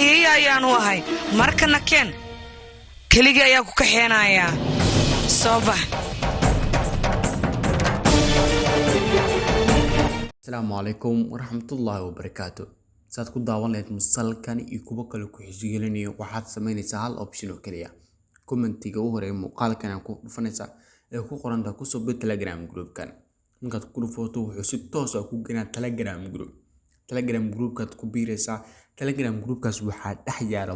ayaan u ahay markana keen kaliya ayaa ku kaxeenaya soo bax. السلام عليكم ورحمة الله وبركاته. ساد ku daawan lahayd musalkan iyo kuwa kale ku xisgelinaya waxaad sameynaysaa hal option oo kaliya commentiga u horeeyo muuqaalkan aan ku dhufanaysaa ee ku qoran ku soo bir Telegram group kan markaad ku dhufato wuxuu si toos ah ku geenaa Telegram group kaad ku biiraysaa Telegram group kaas waxaa dhex yaala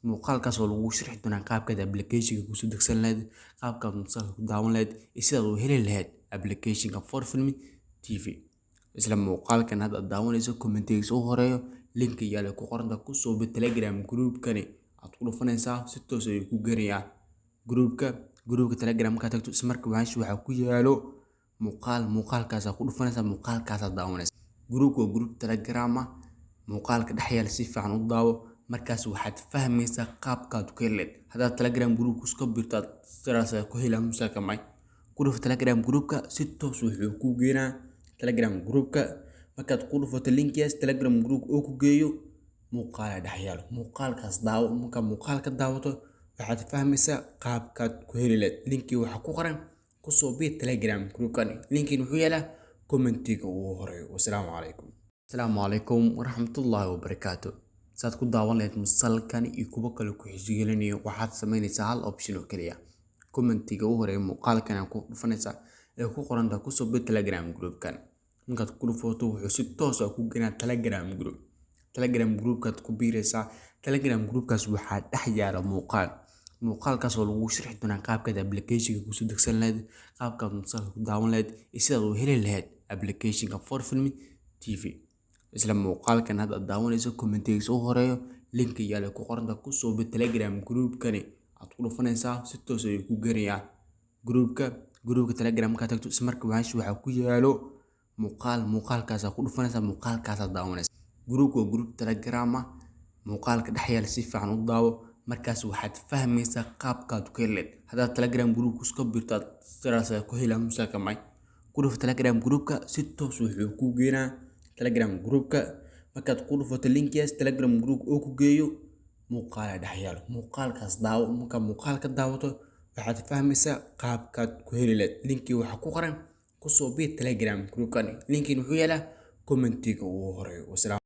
muuqaalkaas oo lagu sharxi doonaa qaabka application-ka ku soo degsan lahayd qaabka musalka ku daawan lahayd iyo sida uu heli lahayd application-ka for film TV. isla muuqaalkan hadda daawanayso commentiga u horeeyo link yaala ku qoran ku soo bir Telegram group kani aad ku dhufanaysaa si toos ah ku geenaya groupka Telegram ka tagto isla markaa waxa ku yaalo muuqaalkaas ku dhufanaysaa muuqaalkaas daawanaysaa group Telegram muuqaalka dhex yaala si fiican u daawo markaas waxaad fahmaysaa qaabkaad ku heleed hadaa Telegram group ku birtaad sidaas ku helaa musalka may ku dhuf Telegram groupka si toos wuxuu ku geenaa Telegram groupka markaad ku dhufato linkigaas Telegram group oo ku geeyo muuqaal dhex yaalo muuqaalkaas daawo marka muuqaalka daawato waxaad fahmaysaa qaabkaad ku heleed linki waxa ku qoran ku soo bir Telegram group kan linkiin wuxuu yaalaa commentiga ugu horeeyo. Wassalaamu calaykum. السلام عليكم ورحمة الله وبركاته. ساد ku daawan lahayd musalkan iyo kuwa kale ku xisgelinaya waxaad sameynaysaa hal option oo kaliya commentiga u horeeyo muuqaalkan aan ku dhufanaysaa ee ku qoran ku soo bir Telegram group kan markaad ku dhufato wuxuu si toos ah ku geenaa Telegram group kaad ku biiraysaa Telegram group kaas waxaa dhex yaala muuqaalkaas oo lagu sharxi doonaa qaabka application-ka ku soo degsan lahayd qaabka musalka ku daawan lahayd iyo sida uu heli lahayd application-ka for film TV. isla muuqaalkan hadda daawanayso commentiga u horeeyo link yaala ku qoran ku soo bir Telegram group kani aad ku dhufanaysaa si toos ah ku geenaya groupka Telegram ka tagto isla markaa waxa ku yaalo muuqaalkaas ku dhufanaysaa muuqaalkaas daawanaysaa group Telegram muuqaalka dhex yaala si fiican u daawo markaas waxaad fahmaysaa qaabkaad ku heleed hadaa Telegram group ku birtaad sidaas ku helaa musalka may ku dhuf Telegram groupka si toos wuxuu ku geenaa Telegram groupka markaad ku dhufato linkigaas Telegram group oo ku geeyo muuqaal dhex yaalo muuqaalkaas daawo marka muuqaalka daawato waxaad fahmaysaa qaabkaad ku heleed linki waxa ku qoran ku soo bir Telegram group kan linkiin wuxuu yaalaa commentiga ugu horeeyo.